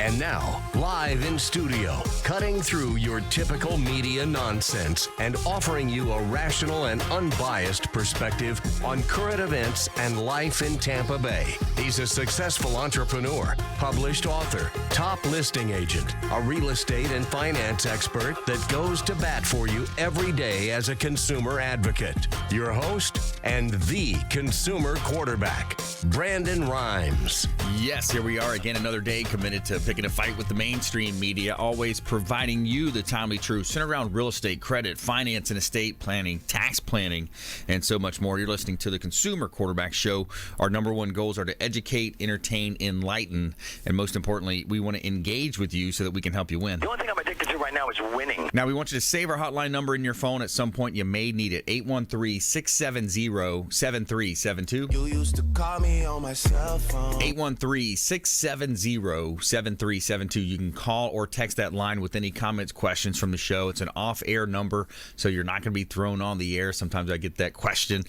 And now, live in studio, cutting through your typical media nonsense and offering you a rational and unbiased perspective on current events and life in Tampa Bay. He's a successful entrepreneur, published author, top listing agent, a real estate and finance expert that goes to bat for you every day as a consumer advocate. Your host and the consumer quarterback, Brandon Rhymes. Yes, here we are again, another day committed to picking a fight with the mainstream media, always providing you the timely truth centered around real estate, credit, finance and estate planning, tax planning, and so much more. You're listening to the Consumer Quarterback Show. Our number one goals are to educate, entertain, enlighten, and most importantly, we want to engage with you so that we can help you win. The only thing I'm addicted to right now is winning. Now, we want you to save our hotline number in your phone. At some point, you may need it. 813-670-7372. You used to call me on my cell phone. 813-670-7372. You can call or text that line with any comments, questions from the show. It's an off-air number, so you're not going to be thrown on the air. Sometimes I get that question.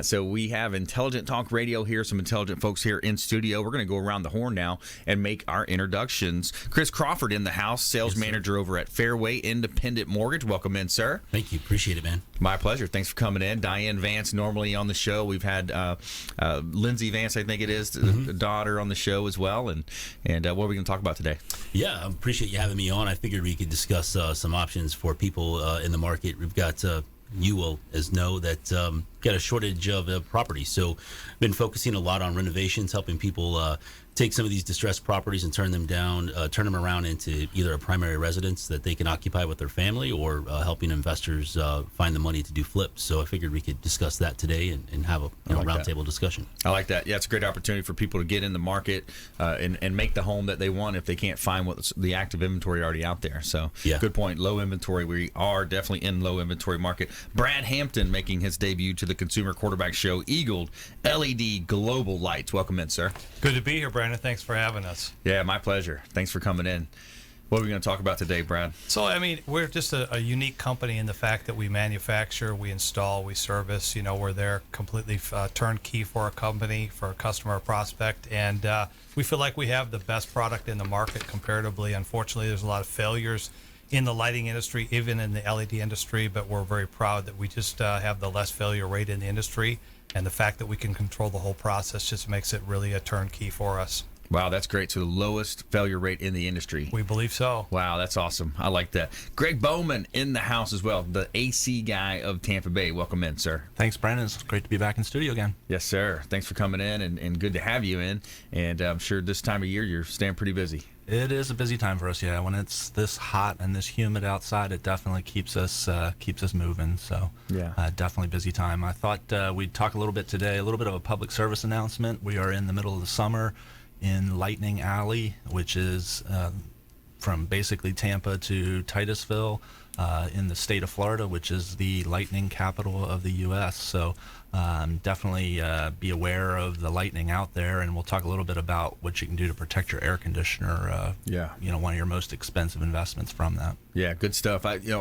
So we have Intelligent Talk Radio here, some intelligent folks here in studio. We're going to go around the horn now and make our introductions. Chris Crawford in the house, sales manager over at Fairway Independent Mortgage. Welcome in, sir. Thank you. Appreciate it, man. My pleasure. Thanks for coming in. Diane Vance, normally on the show. We've had Lindsay Vance, I think it is, the daughter, on the show as well. And what are we going to talk about today? Yeah, I appreciate you having me on. I figured we could discuss some options for people in the market. We've got, you will know that got a shortage of property. So been focusing a lot on renovations, helping people take some of these distressed properties and turn them around into either a primary residence that they can occupy with their family, or helping investors find the money to do flips. So I figured we could discuss that today and have a roundtable discussion. I like that. Yeah, it's a great opportunity for people to get in the market and make the home that they want if they can't find what's the active inventory already out there. So yeah. Good point. Low inventory. We are definitely in low inventory market. Brad Hampton making his debut to the Consumer Quarterback Show, Eagled LED Global Lights. Welcome in, sir. Good to be here, Brandon. Thanks for having us. Yeah, my pleasure. Thanks for coming in. What are we going to talk about today, Brad? So, I mean, we're just a unique company in the fact that we manufacture, we install, we service. You know, we're there completely turnkey for a company, for a customer or prospect. And we feel like we have the best product in the market comparatively. Unfortunately, there's a lot of failures in the lighting industry, even in the LED industry, but we're very proud that we just have the less failure rate in the industry. And the fact that we can control the whole process just makes it really a turnkey for us. Wow, that's great. So the lowest failure rate in the industry. We believe so. Wow, that's awesome. I like that. Gregg Bowman in the house as well, the AC guy of Tampa Bay. Welcome in, sir. Thanks, Brandon. It's great to be back in studio again. Yes, sir. Thanks for coming in, and good to have you in. And I'm sure this time of year you're staying pretty busy. It is a busy time for us, yeah. When it's this hot and this humid outside, it definitely keeps us moving. So, yeah, definitely busy time. I thought we'd talk a little bit today, a little bit of a public service announcement. We are in the middle of the summer in Lightning Alley, which is from basically Tampa to Titusville in the state of Florida, which is the lightning capital of the U.S. So definitely be aware of the lightning out there, and we'll talk a little bit about what you can do to protect your air conditioner. One of your most expensive investments from that. Yeah, good stuff. We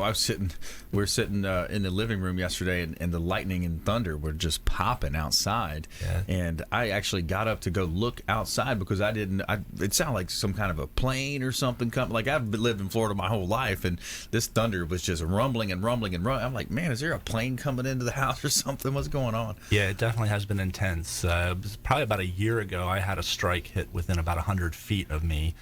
were sitting in the living room yesterday, and the lightning and thunder were just popping outside. Yeah. And I actually got up to go look outside because it sounded like some kind of a plane or something coming. Like, I've lived in Florida my whole life, and this thunder was just rumbling and rumbling and rumbling. I'm like, man, is there a plane coming into the house or something? What's going on? Yeah, it definitely has been intense. It was probably about a year ago, I had a strike hit within about 100 feet of me.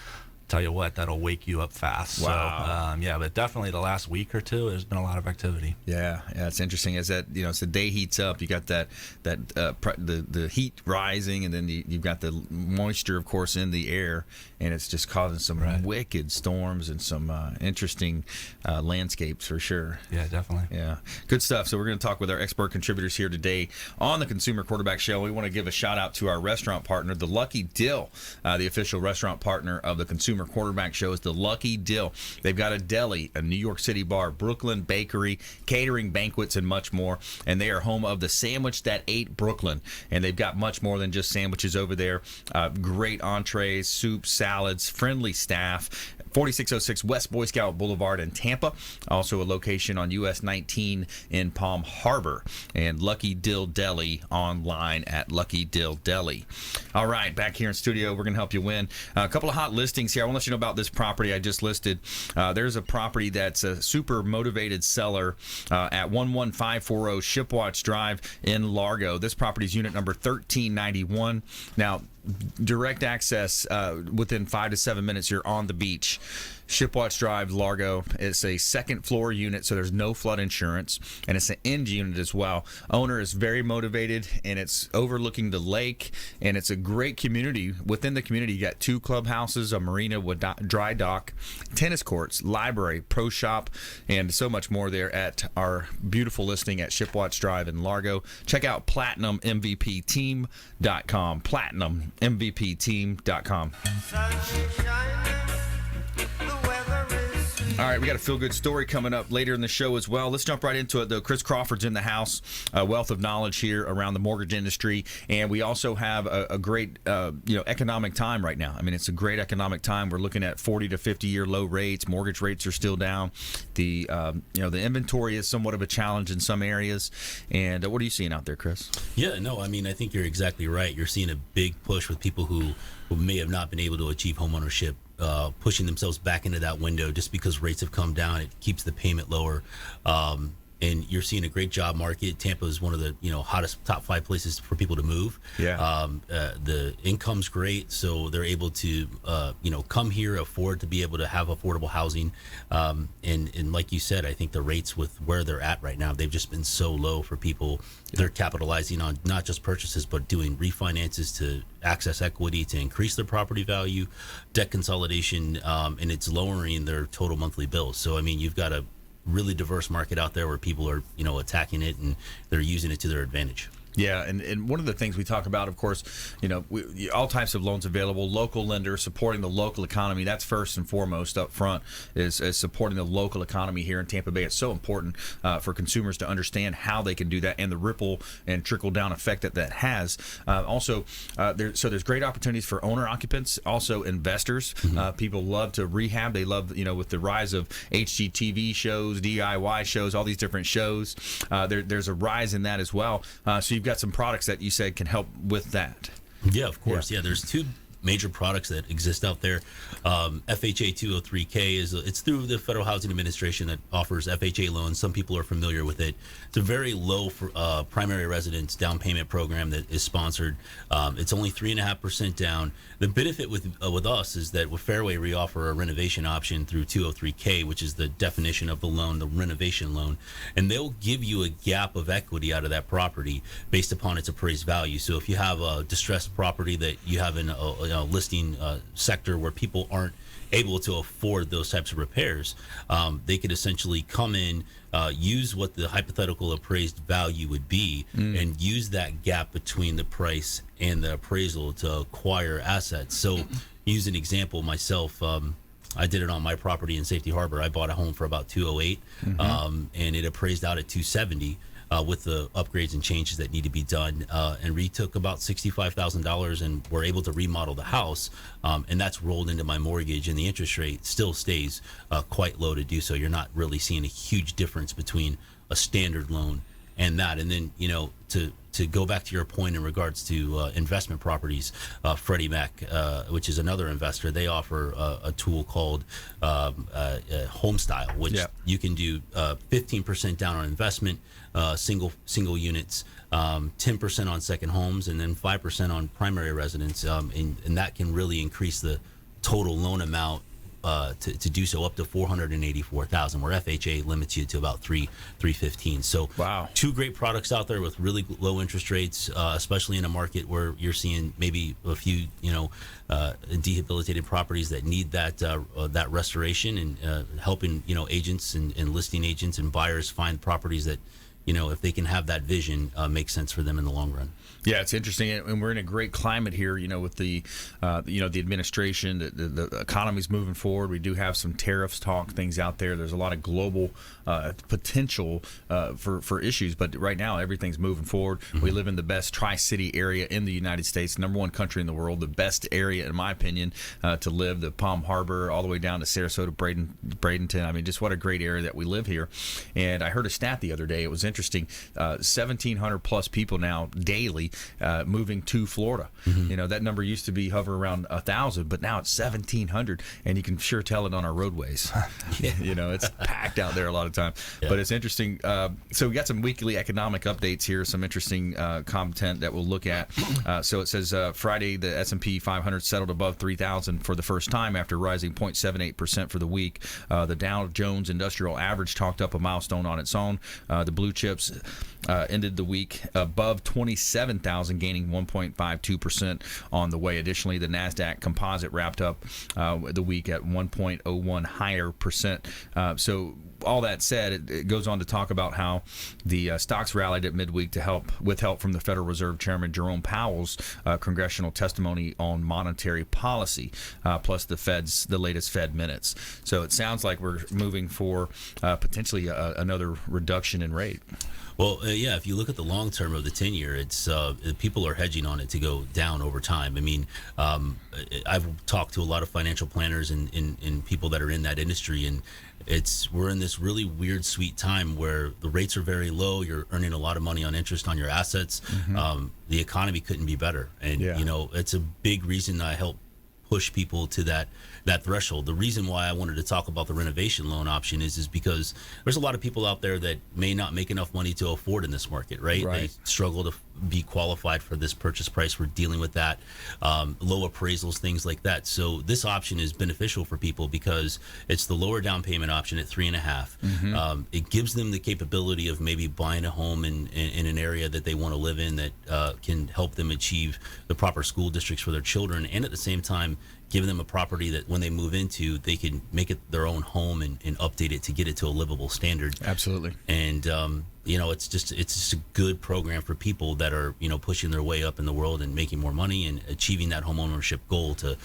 Tell you what, that'll wake you up fast. Wow. So, but definitely the last week or two, there's been a lot of activity. Yeah, it's interesting. As that, as the day heats up, you got the heat rising, and then you've got the moisture, of course, in the air, and it's just causing some wicked storms and some interesting landscapes for sure. Yeah, definitely. Yeah, good stuff. So we're going to talk with our expert contributors here today on the Consumer Quarterback Show. We want to give a shout out to our restaurant partner, the Lucky Dill, the official restaurant partner of the Consumer Quarterback Show is the Lucky Dill. They've got a deli, a New York City bar, Brooklyn bakery, catering, banquets, and much more. And they are home of the Sandwich That Ate Brooklyn. And they've got much more than just sandwiches over there. Great entrees, soups, salads, friendly staff, 4606 West Boy Scout Boulevard in Tampa. Also a location on US 19 in Palm Harbor. And Lucky Dill Deli online at Lucky Dill Deli. All right, back here in studio, we're going to help you win. A couple of hot listings here. I want to let you know about this property I just listed. There's a property that's a super motivated seller at 11540 Shipwatch Drive in Largo. This property is unit number 1391. Now, direct access within 5 to 7 minutes, you're on the beach. Shipwatch Drive, Largo. It's a second floor unit, so there's no flood insurance, and it's an end unit as well. Owner is very motivated, and it's overlooking the lake, and it's a great community. Within the community, you got 2 clubhouses, a marina with dry dock, tennis courts, library, pro shop, and so much more there at our beautiful listing at Shipwatch Drive in Largo. Check out PlatinumMVPTeam.com. PlatinumMVPTeam.com. All right, we got a feel-good story coming up later in the show as well. Let's jump right into it, though. Chris Crawford's in the house, a wealth of knowledge here around the mortgage industry, and we also have a great, economic time right now. I mean, it's a great economic time. We're looking at 40 to 50-year low rates. Mortgage rates are still down. The inventory is somewhat of a challenge in some areas. And what are you seeing out there, Chris? Yeah, no, I mean, I think you're exactly right. You're seeing a big push with people who may have not been able to achieve homeownership, pushing themselves back into that window just because rates have come down. It keeps the payment lower. And you're seeing a great job market. Tampa is one of the hottest top 5 places for people to move. Yeah. The income's great, so they're able to come here, afford to be able to have affordable housing. And like you said, I think the rates with where they're at right now, they've just been so low for people. They're capitalizing on not just purchases, but doing refinances to access equity to increase their property value, debt consolidation, and it's lowering their total monthly bills. So I mean, you've got a really diverse market out there where people are attacking it and they're using it to their advantage. Yeah, and one of the things we talk about, of course, all types of loans available, local lenders supporting the local economy. That's first and foremost up front is supporting the local economy here in Tampa Bay. It's so important for consumers to understand how they can do that and the ripple and trickle down effect that has. There's great opportunities for owner occupants, also investors. Mm-hmm. People love to rehab. They love, with the rise of HGTV shows, DIY shows, all these different shows. There's a rise in that as well. So you've got some products that you said can help with that. Yeah, of course. Yeah, there's 2 major products that exist out there. FHA 203K it's through the Federal Housing Administration that offers FHA loans. Some people are familiar with it. It's a very low primary residence down payment program that is sponsored. It's only 3.5% down. The benefit with us is that with Fairway, we offer a renovation option through 203K, which is the definition of the loan, the renovation loan, and they'll give you a gap of equity out of that property based upon its appraised value. So if you have a distressed property that you have in a listing sector where people aren't able to afford those types of repairs, they could essentially come in, use what the hypothetical appraised value would be, and use that gap between the price and the appraisal to acquire assets. So, use an example myself. I did it on my property in Safety Harbor. I bought a home for about $208, and it appraised out at $270. With the upgrades and changes that need to be done, and we took about $65,000 and were able to remodel the house, and that's rolled into my mortgage, and the interest rate still stays quite low to do so. You're not really seeing a huge difference between a standard loan and that. And then to go back to your point in regards to investment properties, Freddie Mac, which is another investor, they offer a tool called Homestyle, which you can do 15% down on investment, single units, 10% on second homes, and then 5% on primary residence, and that can really increase the total loan amount to do so up to $484,000, where FHA limits you to about $315,000. So, wow, 2 great products out there with really low interest rates, especially in a market where you're seeing maybe a few debilitated properties that need that restoration, and helping agents and listing agents and buyers find properties that if they can have that vision, make sense for them in the long run. Yeah, it's interesting, and we're in a great climate here. With the, the administration, the economy's moving forward. We do have some tariffs talk things out there. There's a lot of global potential for issues, but right now everything's moving forward. Mm-hmm. We live in the best Tri-City area in the United States, #1 country in the world, the best area, in my opinion, to live. The Palm Harbor, all the way down to Sarasota, Bradenton. I mean, just what a great area that we live here. And I heard a stat the other day. It was interesting. 1,700 plus people now daily moving to Florida. Mm-hmm. That number used to be hover around 1,000, but now it's 1,700, and you can sure tell it on our roadways. It's packed out there a lot of time. Yeah. But it's interesting. So we got some weekly economic updates here, some interesting content that we'll look at. So it says Friday the S&P 500 settled above 3,000 for the first time after rising 0.78% for the week. The Dow Jones Industrial Average talked up a milestone on its own. The blue chips ended the week above 27,000, gaining 1.52% on the way. Additionally, the NASDAQ Composite wrapped up the week at 1.01 higher percent. So all that said, it goes on to talk about how the stocks rallied at midweek with help from the Federal Reserve Chairman Jerome Powell's congressional testimony on monetary policy, plus the latest Fed minutes. So it sounds like we're moving for potentially another reduction in rate. Well, yeah, if you look at the long term of the 10-year, it's people are hedging on it to go down over time. I mean, I've talked to a lot of financial planners and people that are in that industry, and we're in this really weird, sweet time where the rates are very low. You're earning a lot of money on interest on your assets. Mm-hmm. The economy couldn't be better, and it's a big reason I help push people to that threshold. The reason why I wanted to talk about the renovation loan option is because there's a lot of people out there that may not make enough money to afford in this market, right? They struggle to be qualified for this purchase price. We're dealing with that, low appraisals, things like that. So this option is beneficial for people because it's the lower down payment option at 3.5. Mm-hmm. It gives them the capability of maybe buying a home in an area that they want to live in that can help them achieve the proper school districts for their children, and at the same time give them a property that when they move into, they can make it their own home and update it to get it to a livable standard. Absolutely. And it's just a good program for people that are pushing their way up in the world and making more money and achieving that home ownership goal to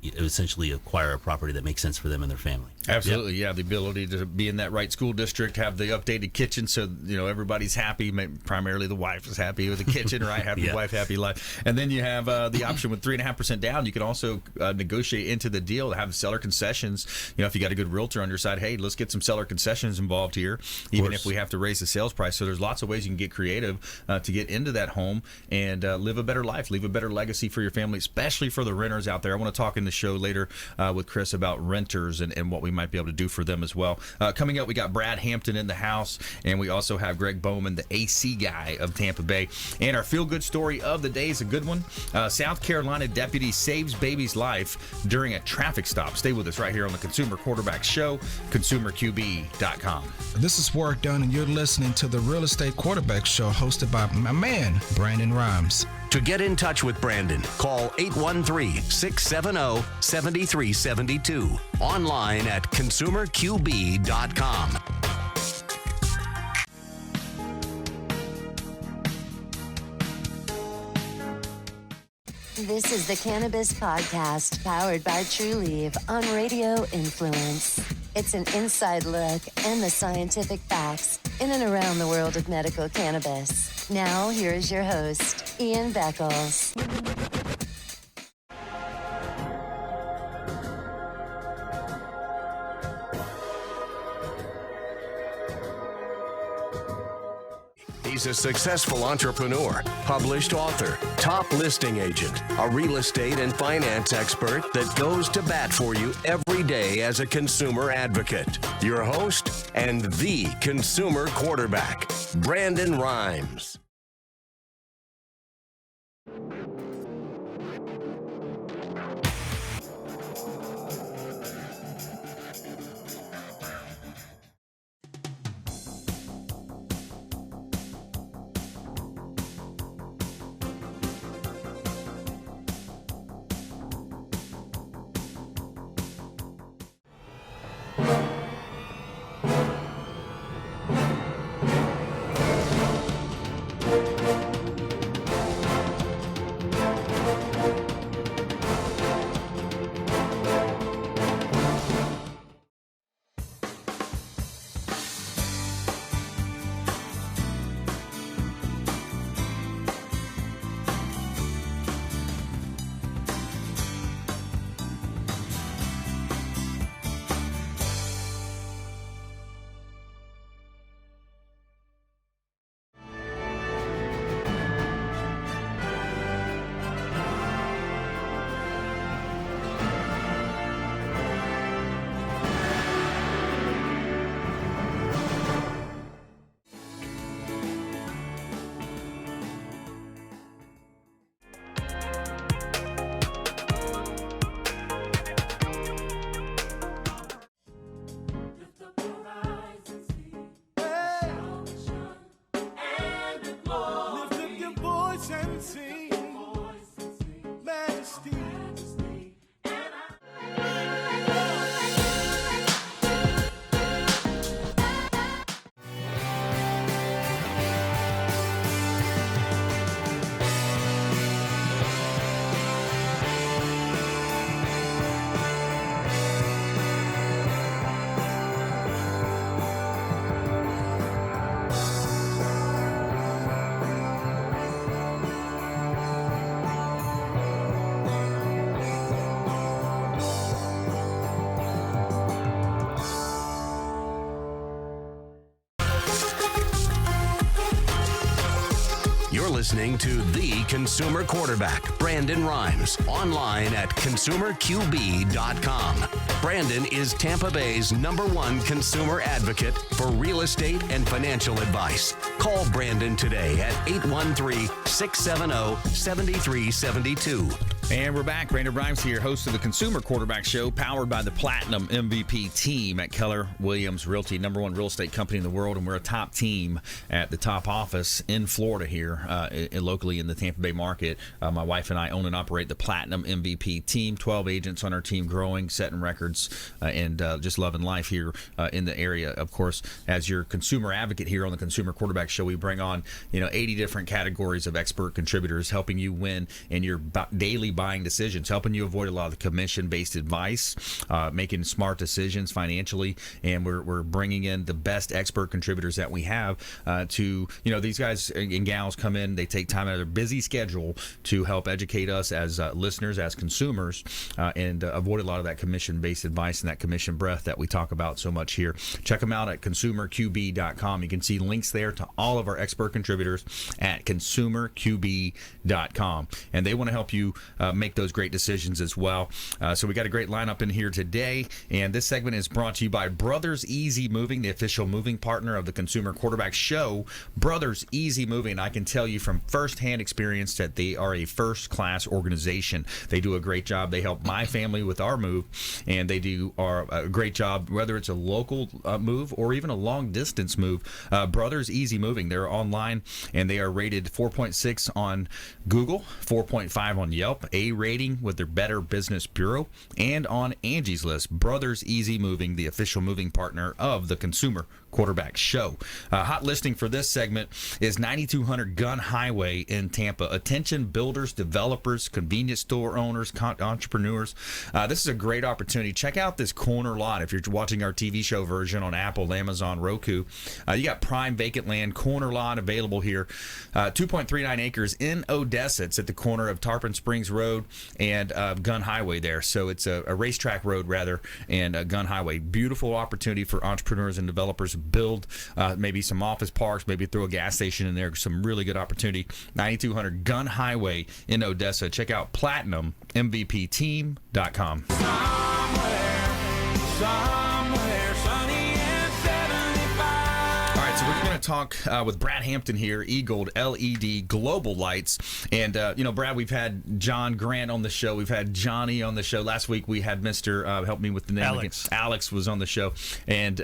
essentially acquire a property that makes sense for them and their family. Absolutely, yeah. The ability to be in that right school district, have the updated kitchen, so everybody's happy. Primarily, the wife is happy with the kitchen, right? Happy wife, happy life. And then you have the option with 3.5% down. You can also negotiate into the deal, have seller concessions. If you got a good realtor on your side, hey, let's get some seller concessions involved here, even if we have to raise the sales price. So there's lots of ways you can get creative to get into that home and live a better life, leave a better legacy for your family, especially for the renters out there. I want to talk in the show later with Chris about renters and what we might be able to do for them as well. Coming up, we got Brad Hampton in the house, and we also have Gregg Bowman, the AC guy of Tampa Bay. And our feel-good story of the day is a good one. South Carolina deputy saves baby's life during a traffic stop. Stay with us right here on the Consumer Quarterback Show, consumerqb.com. This is Warwick Dunn, and you're listening to the Real Estate Quarterback Show, hosted by my man, Brandon Rhymes. To get in touch with Brandon, call 813-670-7372. Online at consumerqb.com. This is the Cannabis Podcast, powered by Trulieve on Radio Influence. It's an inside look and the scientific facts in and around the world of medical cannabis. Now, here is your host, Ian Beckles. He's a successful entrepreneur, published author, top listing agent, a real estate and finance expert that goes to bat for you every day as a consumer advocate. Your host and the consumer quarterback, Brandon Rhymes. listening to the consumer quarterback, Brandon Rhymes, online at consumerqb.com. Brandon is Tampa Bay's #1 consumer advocate for real estate and financial advice. Call Brandon today at 813-670-7372. And we're back. Brandon Rhymes here, host of the Consumer Quarterback Show, powered by the Platinum MVP team at Keller Williams Realty, #1 real estate company in the world. And we're a top team at the top office in Florida here, locally in the Tampa Bay market. My wife and I own and operate the Platinum MVP team, 12 agents on our team, growing, setting records, and just loving life here in the area. Of course, as your consumer advocate here on the Consumer Quarterback Show, we bring on 80 different categories of expert contributors, helping you win in your daily buying decisions, helping you avoid a lot of the commission-based advice, making smart decisions financially. And we're bringing in the best expert contributors that we have to, these guys and gals come in, they take time out of their busy schedule to help educate us as listeners, as consumers, and avoid a lot of that commission-based advice and that commission breath that we talk about so much here. Check them out at consumerqb.com. You can see links there to all of our expert contributors at consumerqb.com. And they want to help you make those great decisions as well. So we got a great lineup in here today, and this segment is brought to you by Brothers Easy Moving, the official moving partner of the Consumer Quarterback Show. Brothers Easy Moving, I can tell you from firsthand experience that they are a first-class organization. They do a great job. They help my family with our move, and they do a great job, whether it's a local move or even a long-distance move. Brothers Easy Moving, they're online, and they are rated 4.6 on Google, 4.5 on Yelp, A rating with their Better Business Bureau, and on Angie's List. Brothers Easy Moving, the official moving partner of the Consumer Quarterback Show. Hot listing for this segment is 9200 Gun Highway in Tampa. Attention builders, developers, convenience store owners, entrepreneurs. This is a great opportunity. Check out this corner lot. If you're watching our TV show version on Apple, Amazon, Roku, you got prime vacant land, corner lot available here. 2.39 acres in Odessa. It's at the corner of Tarpon Springs Road and Gun Highway there. So it's a racetrack road, rather, and a Gun Highway. Beautiful opportunity for entrepreneurs and developers to build maybe some office parks, maybe throw a gas station in there. Some really good opportunity. 9200 Gun Highway in Odessa. Check out PlatinumMVPTeam.com. Somewhere sunny and 75. All right, so we're going to talk with Brad Hampton here, eGold LED Global Lights. And, Brad, we've had John Grant on the show. We've had Johnny on the show. Last week we had Mr. help me with the name Alex. again. Alex was on the show. And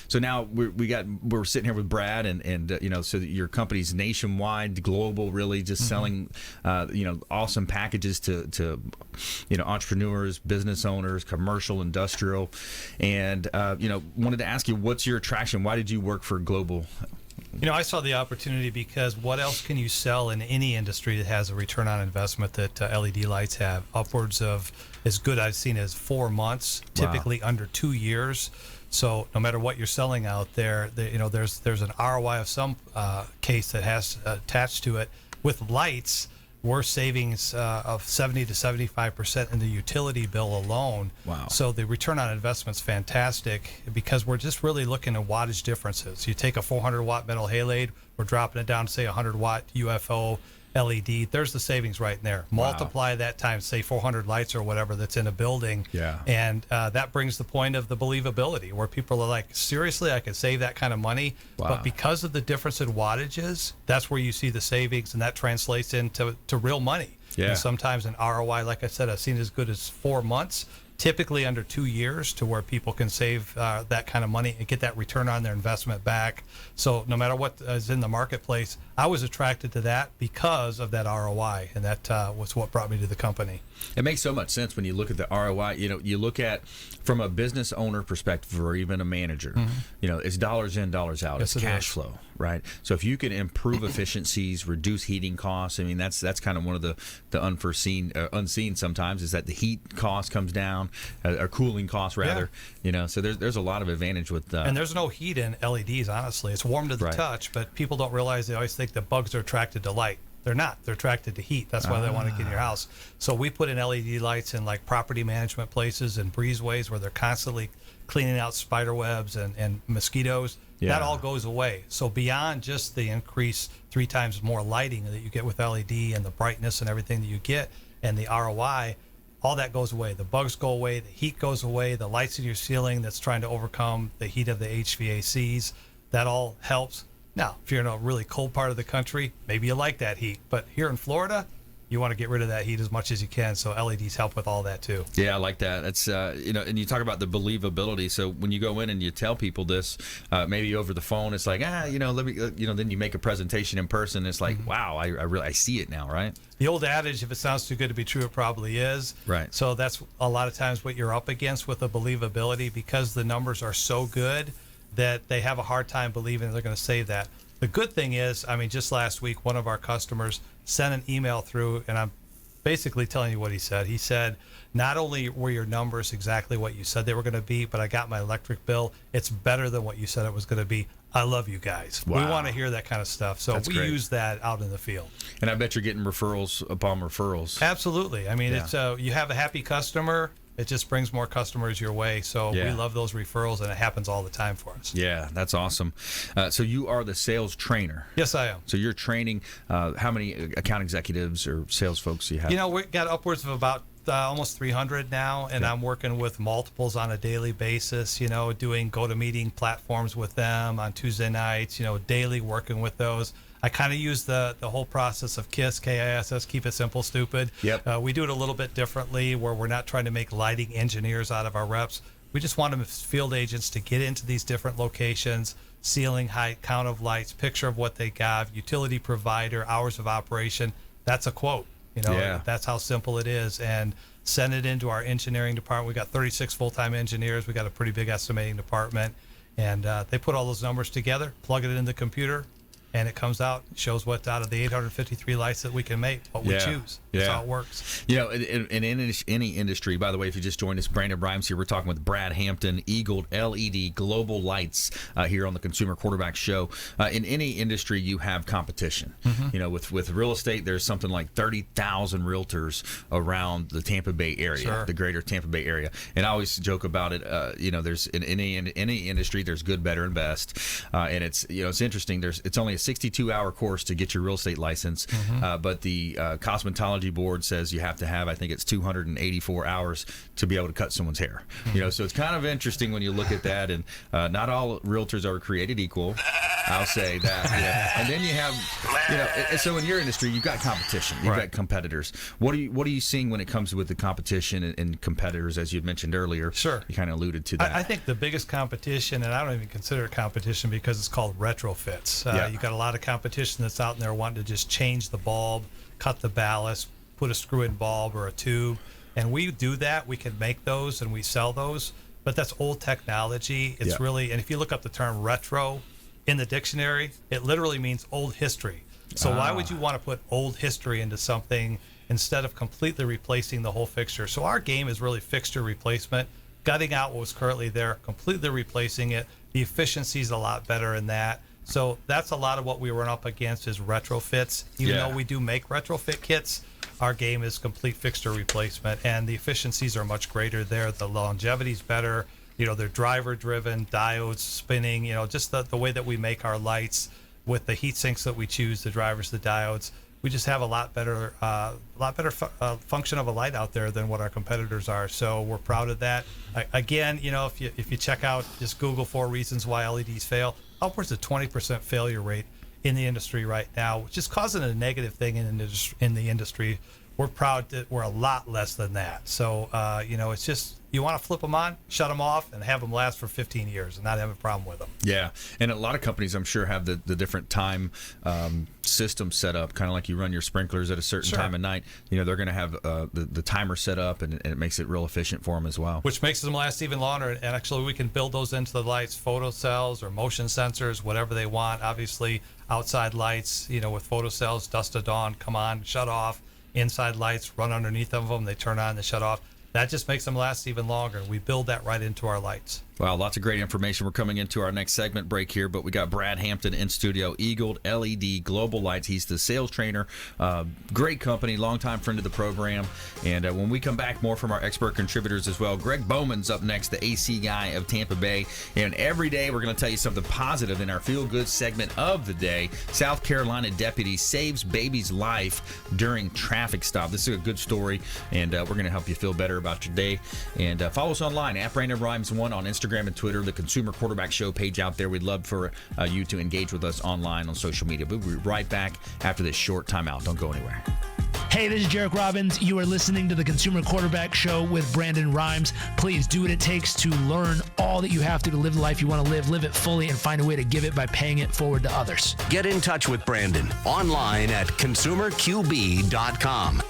so now we're sitting here with Brad, and so that your company's nationwide, global, really just selling, awesome packages to entrepreneurs, business owners, commercial, industrial. And, wanted to ask you, what's your attraction? Why did you work for Global? I saw the opportunity because what else can you sell in any industry that has a return on investment that LED lights have? Upwards of, as good I've seen, as 4 months, typically under 2 years. So no matter what you're selling out there, there's an ROI of some case that has attached to it. With lights, we're savings of 70 to 75% in the utility bill alone. Wow. So the return on investment's fantastic because we're just really looking at wattage differences. You take a 400 watt metal halide, we're dropping it down to say 100 watt UFO LED. There's the savings right in there. Multiply that times, say, 400 lights or whatever that's in a building. Yeah. And that brings the point of the believability where people are like, seriously, I could save that kind of money. Wow. But because of the difference in wattages, that's where you see the savings, and that translates into real money. Yeah. And sometimes an ROI, like I said, I've seen as good as 4 months, typically under 2 years, to where people can save that kind of money and get that return on their investment back. So no matter what is in the marketplace, I was attracted to that because of that ROI, and that was what brought me to the company. It makes so much sense when you look at the ROI. You look at from a business owner perspective, or even a manager. It's dollars in, dollars out. Yes, it's it cash is. flow, right? So if you can improve efficiencies, reduce heating costs, I mean that's kind of one of the unforeseen, unseen sometimes, is that the heat cost comes down, or cooling costs rather. So there's a lot of advantage with. And there's no heat in LEDs. Honestly, it's warm to the touch, but people don't realize. They always think the bugs are attracted to light. They're not. They're attracted to heat. That's why they want to get in your house. So we put in LED lights in like property management places and breezeways where they're constantly cleaning out spider webs and mosquitoes. Yeah. That all goes away. So beyond just the increase 3 times more lighting that you get with LED and the brightness and everything that you get and the ROI, all that goes away. The bugs go away, the heat goes away, the lights in your ceiling that's trying to overcome the heat of the HVACs, that all helps. Now, if you're in a really cold part of the country, maybe you like that heat. But here in Florida, you want to get rid of that heat as much as you can. So LEDs help with all that too. Yeah, I like that. That's and you talk about the believability. So when you go in and you tell people this, maybe over the phone, it's like, let me, then you make a presentation in person. It's like, wow, I see it now, right? The old adage, if it sounds too good to be true, it probably is. Right. So that's a lot of times what you're up against with the believability, because the numbers are so good that they have a hard time believing they're going to save that. The good thing is, just last week, one of our customers sent an email through, and I'm basically telling you what he said. He said, not only were your numbers exactly what you said they were going to be, but I got my electric bill. It's better than what you said it was going to be. I love you guys. Wow. We want to hear that kind of stuff. So That's we great. use that out in the field. And I bet you're getting referrals upon referrals. Absolutely. Yeah. It's you have a happy customer, it just brings more customers your way. So Yeah. we love those referrals, and it happens all the time for us. Yeah, that's awesome. So you are the sales trainer. Yes, I am. So you're training how many account executives or sales folks do you have? We got upwards of about almost 300 now, and I'm working with multiples on a daily basis, doing go-to-meeting platforms with them on Tuesday nights, daily working with those. I kind of use the whole process of KISS, K-I-S-S, keep it simple, stupid. Yep. We do it a little bit differently, where we're not trying to make lighting engineers out of our reps. We just want them as field agents to get into these different locations, ceiling height, count of lights, picture of what they got, utility provider, hours of operation. That's a quote. Yeah. That's how simple it is. And send it into our engineering department. We got 36 full-time engineers. We got a pretty big estimating department. And they put all those numbers together, plug it in the computer, and it comes out, shows what out of the 853 lights that we can make, what we choose. That's how it works. In any industry, by the way, if you just joined us, Brandon Brimes here. We're talking with Brad Hampton, Eagle LED Global Lights here on the Consumer Quarterback Show. In any industry, you have competition. With real estate, there's something like 30,000 realtors around the Tampa Bay area, the greater Tampa Bay area. And I always joke about it. There's in any industry, there's good, better, and best. And it's interesting. It's only a 62-hour course to get your real estate license, but the cosmetology board says you have to have, I think it's 284 hours to be able to cut someone's hair. So it's kind of interesting when you look at that, and not all realtors are created equal. I'll say that. And then you have, so in your industry, you've got competition, you've got competitors. What are you seeing when it comes with the competition and competitors, as you mentioned earlier? Sure. You kind of alluded to that. I think the biggest competition, and I don't even consider it competition because it's called retrofits. You got a lot of competition that's out there wanting to just change the bulb, cut the ballast, put a screw-in bulb or a tube, and we do that. We can make those and we sell those, but that's old technology. It's really, and if you look up the term retro in the dictionary, it literally means old history. So why would you want to put old history into something instead of completely replacing the whole fixture? So our game is really fixture replacement, gutting out what was currently there, completely replacing it. The efficiency is a lot better in that. So that's a lot of what we run up against is retrofits. Even though we do make retrofit kits, our game is complete fixture replacement, and the efficiencies are much greater there. The longevity's better. They're driver driven, diodes spinning, just the way that we make our lights with the heat sinks that we choose, the drivers, the diodes. We just have a lot better function of a light out there than what our competitors are. So we're proud of that. Again, if you check out, just Google 4 reasons why LEDs fail, upwards of 20% failure rate in the industry right now, which is causing a negative thing in the industry. We're proud that we're a lot less than that. So, it's just, you want to flip them on, shut them off, and have them last for 15 years and not have a problem with them. Yeah, and a lot of companies, I'm sure, have the different time system set up, kind of like you run your sprinklers at a certain time of night. They're going to have the timer set up, and it makes it real efficient for them as well. Which makes them last even longer. And actually, we can build those into the lights, photo cells or motion sensors, whatever they want. Obviously, outside lights, with photo cells, dusk to dawn, come on, shut off. Inside lights, run underneath of them, they turn on, they shut off. That just makes them last even longer. We build that right into our lights. Well, lots of great information. We're coming into our next segment break here, but we got Brad Hampton in studio, Eagle LED Global Lights. He's the sales trainer. Great company, longtime friend of the program. And when we come back, more from our expert contributors as well. Gregg Bowman's up next, the AC guy of Tampa Bay. And every day we're going to tell you something positive in our Feel Good segment of the day. South Carolina deputy saves baby's life during traffic stop. This is a good story, and we're going to help you feel better about your day. And follow us online at Brandon Rhymes 1 on Instagram and Twitter, the Consumer Quarterback Show page out there. We'd love for you to engage with us online on social media. We'll be right back after this short timeout. Don't go anywhere. Hey, this is Jarek Robbins. You are listening to the Consumer Quarterback Show with Brandon Rhymes. Please do what it takes to learn all that you have to live the life you want to live it fully, and find a way to give it by paying it forward to others. Get in touch with Brandon online at consumerqb.com.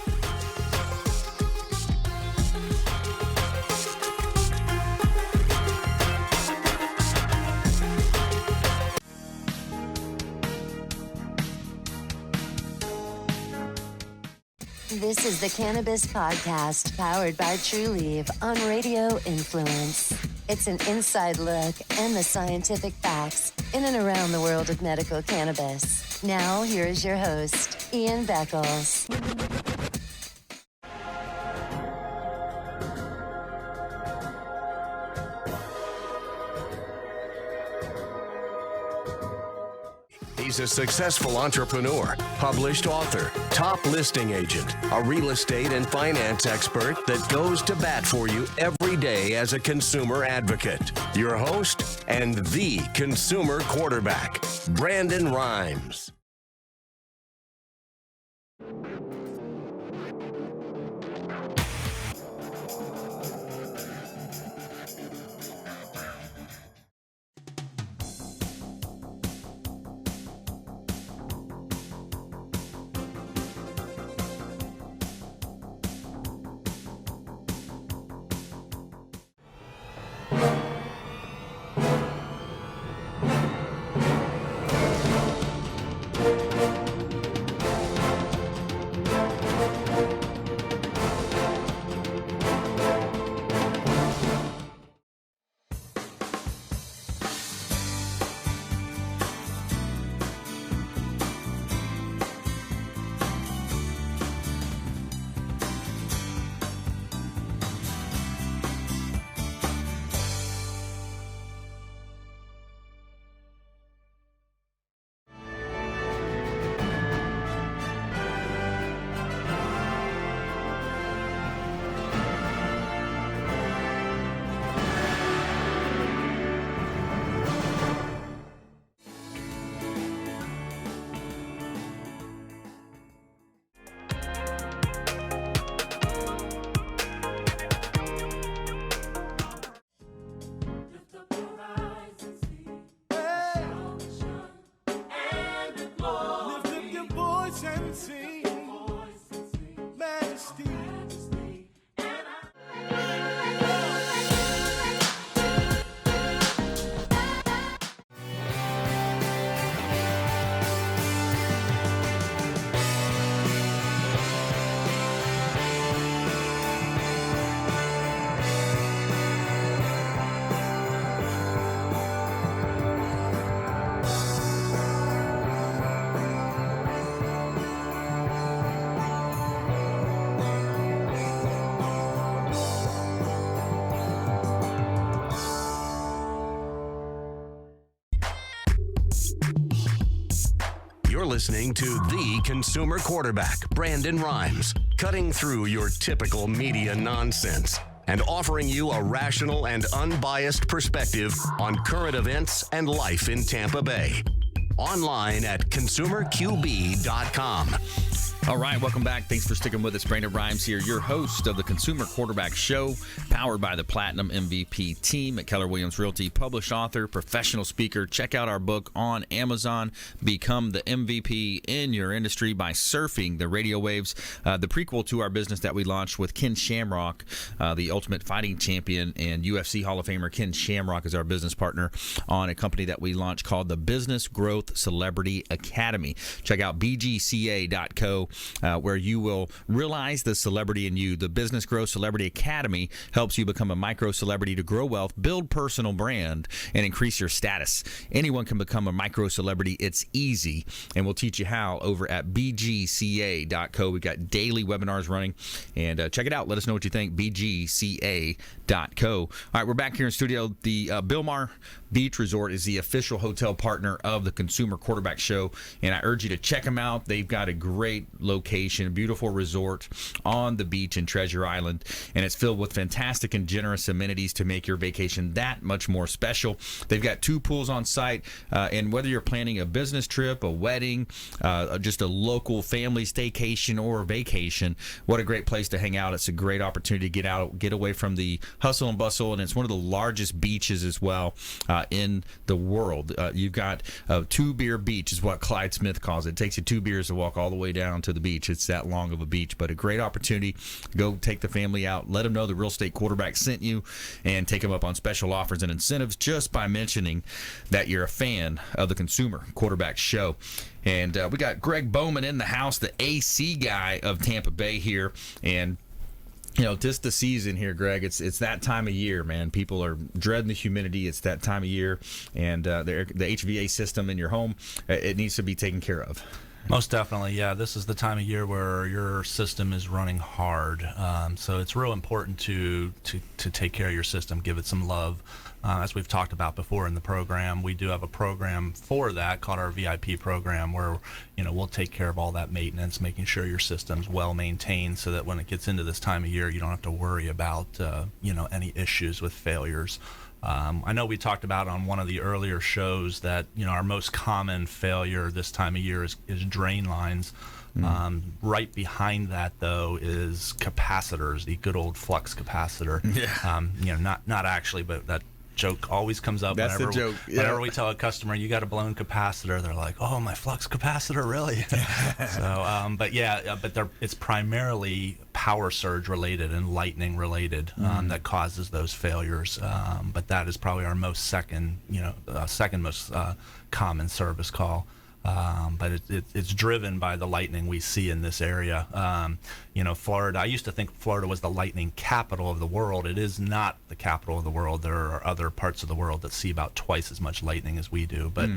This is the Cannabis Podcast, powered by TrueLeaf on Radio Influence. It's an inside look and the scientific facts in and around the world of medical cannabis. Now, here is your host, Ian Beckles. He's a successful entrepreneur, published author, top listing agent, a real estate and finance expert that goes to bat for you every day as a consumer advocate. Your host and the consumer quarterback, Brandon Rhymes. You're listening to the consumer quarterback, Brandon Rhymes, cutting through your typical media nonsense and offering you a rational and unbiased perspective on current events and life in Tampa Bay. Online at consumerqb.com. All right, welcome back. Thanks for sticking with us. Brandon Rhymes here, your host of the Consumer Quarterback Show, powered by the Platinum MVP team at Keller Williams Realty, published author, professional speaker. Check out our book on Amazon, Become the MVP in Your Industry by Surfing the Radio Waves, the prequel to our business that we launched with Ken Shamrock, the Ultimate Fighting Champion and UFC Hall of Famer. Ken Shamrock is our business partner on a company that we launched called the Business Growth Celebrity Academy. Check out bgca.co show where you will realize the celebrity in you. The Business Growth Celebrity Academy helps you become a micro celebrity to grow wealth, build personal brand, and increase your status. Anyone can become a micro celebrity. It's easy, and we'll teach you how over at bgca.co. We've got daily webinars running, and check it out. Let us know what you think. bgca.co. All right, we're back here in studio. The Bilmar Beach Resort is the official hotel partner of the Consumer Quarterback Show, and I urge you to check them out. They've got a great location, a beautiful resort on the beach in Treasure Island, and it's filled with fantastic and generous amenities to make your vacation that much more special. They've got 2 pools on site, and whether you're planning a business trip, a wedding, just a local family staycation or vacation, what a great place to hang out. It's a great opportunity to get out, get away from the hustle and bustle, and it's one of the largest beaches as well in the world. You've got 2-beer beach is what Clyde Smith calls it. It takes you 2 beers to walk all the way down to the beach. It's that long of a beach, but a great opportunity. Go take the family out, let them know the Real Estate Quarterback sent you, and take them up on special offers and incentives just by mentioning that you're a fan of the Consumer Quarterback Show. And we got Gregg Bowman in the house, the AC guy of Tampa Bay here, and just the season here, Greg. It's that time of year, man. People are dreading the humidity. It's that time of year, and the HVAC system in your home, it needs to be taken care of. Most definitely, yeah. This is the time of year where your system is running hard, so it's real important to take care of your system, give it some love. As we've talked about before in the program, we do have a program for that called our VIP program, where we'll take care of all that maintenance, making sure your system's well maintained, so that when it gets into this time of year, you don't have to worry about any issues with failures. I know we talked about on one of the earlier shows that our most common failure this time of year is drain lines. Right behind that, though, is capacitors, the good old flux capacitor. Yeah. Not actually, but that joke always comes up. That's the joke. Yeah. Whenever we tell a customer you got a blown capacitor, they're like, "Oh, my flux capacitor, really?" But it's primarily power surge related and lightning related that causes those failures. But that is probably our second most common service call. But it's driven by the lightning we see in this area. Florida, I used to think Florida was the lightning capital of the world. It is not the capital of the world. There are other parts of the world that see about twice as much lightning as we do. But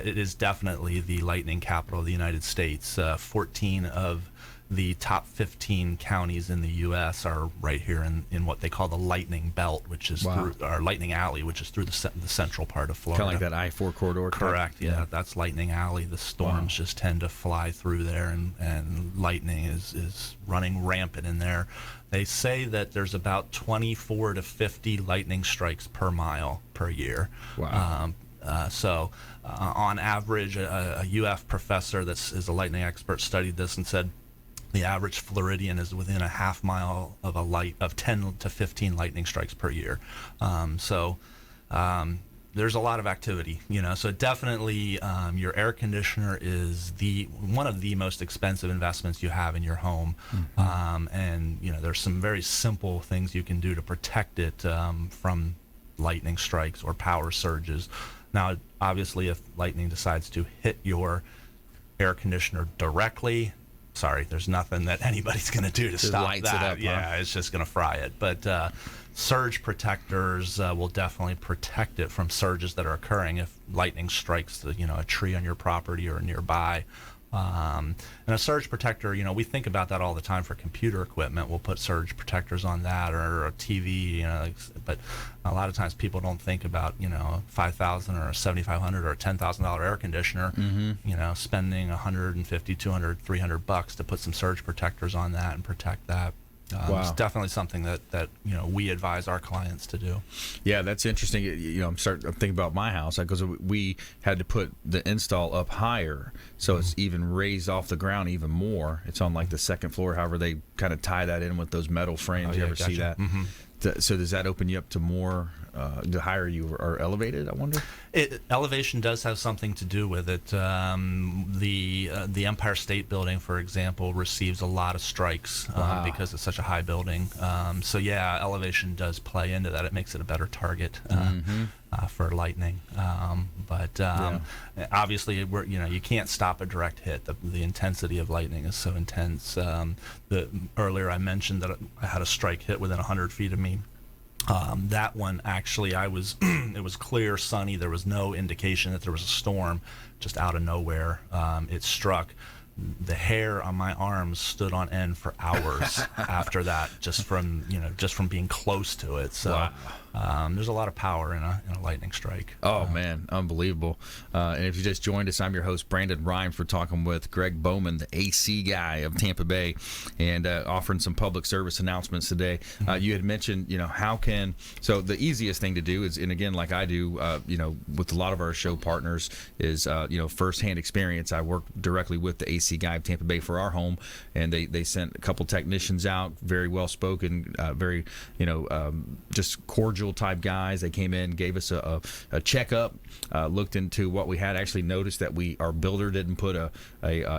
it is definitely the lightning capital of the United States. 14 of the top 15 counties in the U.S. are right here in what they call the Lightning Belt, which is through our Lightning Alley, which is through the central part of Florida. Kind of like that I-4 corridor. Correct. Yeah, that's Lightning Alley. The storms just tend to fly through there, and lightning is running rampant in there. They say that there's about 24 to 50 lightning strikes per mile per year. Wow. On average, a UF professor that is a lightning expert studied this and said the average Floridian is within a half mile of 10 to 15 lightning strikes per year. There's a lot of activity, So definitely, your air conditioner is one of the most expensive investments you have in your home, and there's some very simple things you can do to protect it from lightning strikes or power surges. Now, obviously, if lightning decides to hit your air conditioner directly, there's nothing that anybody's going to do to stop that. It up, yeah, it's just going to fry it. But surge protectors will definitely protect it from surges that are occurring if lightning strikes a tree on your property or nearby. And a surge protector, we think about that all the time for computer equipment. We'll put surge protectors on that, or a TV, but a lot of times people don't think about, a $5,000 or a $7,500 or a $10,000 air conditioner, spending $150, $200, $300 to put some surge protectors on that and protect that. It's definitely something that we advise our clients to do. Yeah, that's interesting. I'm thinking about my house because we had to put the install up higher, so it's even raised off the ground even more. It's on like the second floor. However, they kind of tie that in with those metal frames. You ever see that? Mm-hmm. So does that open you up to more? The higher you are elevated, I wonder? Elevation does have something to do with it. The Empire State Building, for example, receives a lot of strikes because it's such a high building. Elevation does play into that. It makes it a better target. for lightning. But obviously, you can't stop a direct hit. The intensity of lightning is so intense. Earlier I mentioned that I had a strike hit within 100 feet of me. That one, actually, it was clear, sunny. There was no indication that there was a storm. Just out of nowhere, it struck. The hair on my arms stood on end for hours after that, just from being close to it. So there's a lot of power in a lightning strike. Oh man, unbelievable! And if you just joined us, I'm your host Brandon Rhymes. We're talking with Gregg Bowman, the AC guy of Tampa Bay, and offering some public service announcements today. You had mentioned, so the easiest thing to do is, and again, like I do, with a lot of our show partners, is firsthand experience. I work directly with the AC guy of Tampa Bay for our home, and they sent a couple technicians out, very well spoken, very just cordial type guys. They came in, gave us a checkup, looked into what we had. Actually noticed that our builder didn't put a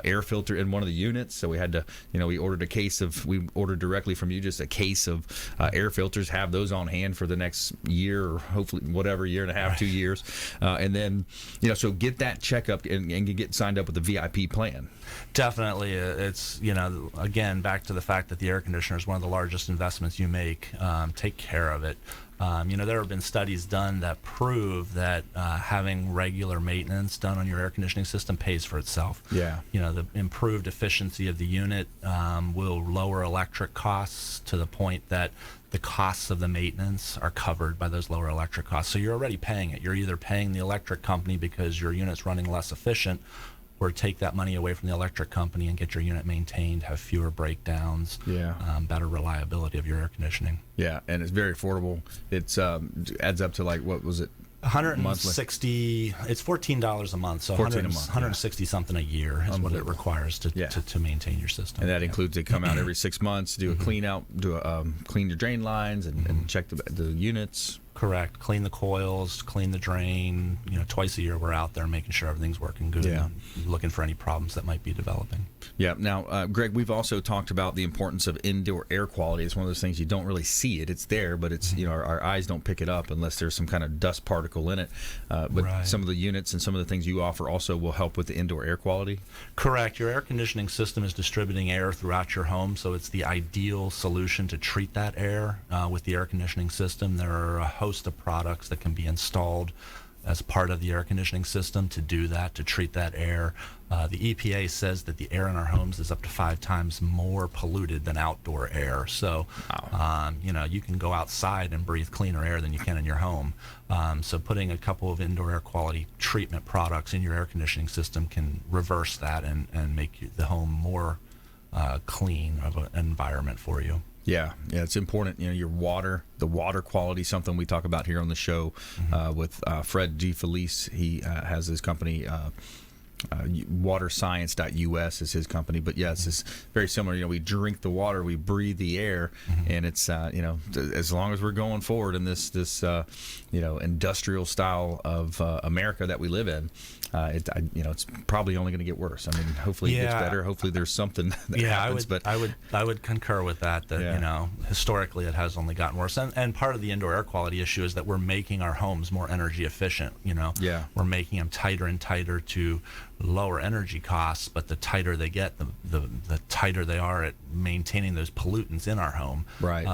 air filter in one of the units, so we had to, we ordered directly from you just a case of air filters, have those on hand for the next year, or hopefully whatever, year and a half, 2 years, and then so get that checkup and get signed up with the VIP plan. Definitely. It's, again, back to the fact that the air conditioner is one of the largest investments you make. Take care of it. There have been studies done that prove that having regular maintenance done on your air conditioning system pays for itself. Yeah. The improved efficiency of the unit will lower electric costs to the point that the costs of the maintenance are covered by those lower electric costs. So you're already paying it. You're either paying the electric company because your unit's running less efficient, or take that money away from the electric company and get your unit maintained, have fewer breakdowns, better reliability of your air conditioning. Yeah, and it's very affordable. It's adds up to, like, what was it? 160. It's $14 a month, so 160 something a year is what it requires to maintain your system. And that includes, they come out every 6 months, do a clean out, clean your drain lines, and check the units. Correct. Clean the coils, clean the drain. Twice a year we're out there making sure everything's working good. Yeah. And looking for any problems that might be developing. Yeah. Now, Gregg, we've also talked about the importance of indoor air quality. It's one of those things you don't really see it. It's there, but it's our eyes don't pick it up unless there's some kind of dust particle in it. But some of the units and some of the things you offer also will help with the indoor air quality. Correct. Your air conditioning system is distributing air throughout your home, so it's the ideal solution to treat that air with the air conditioning system. There are a host of products that can be installed as part of the air conditioning system to do that, to treat that air. The EPA says that the air in our homes is up to 5 times more polluted than outdoor air. So, you can go outside and breathe cleaner air than you can in your home. So putting a couple of indoor air quality treatment products in your air conditioning system can reverse that and make the home more clean of an environment for you. Yeah, it's important. The water quality, something we talk about here on the show with Fred G. Felice. He has his company, waterscience.us is his company. But yes, it's very similar. We drink the water, we breathe the air, and it's as long as we're going forward in this industrial style of America that we live in, it's probably only going to get worse. I mean, hopefully it gets better. Hopefully there's something that happens. I would concur with that. Historically it has only gotten worse. And part of the indoor air quality issue is that we're making our homes more energy efficient. We're making them tighter and tighter to lower energy costs, but the tighter they get, the tighter they are at maintaining those pollutants in our home. Right.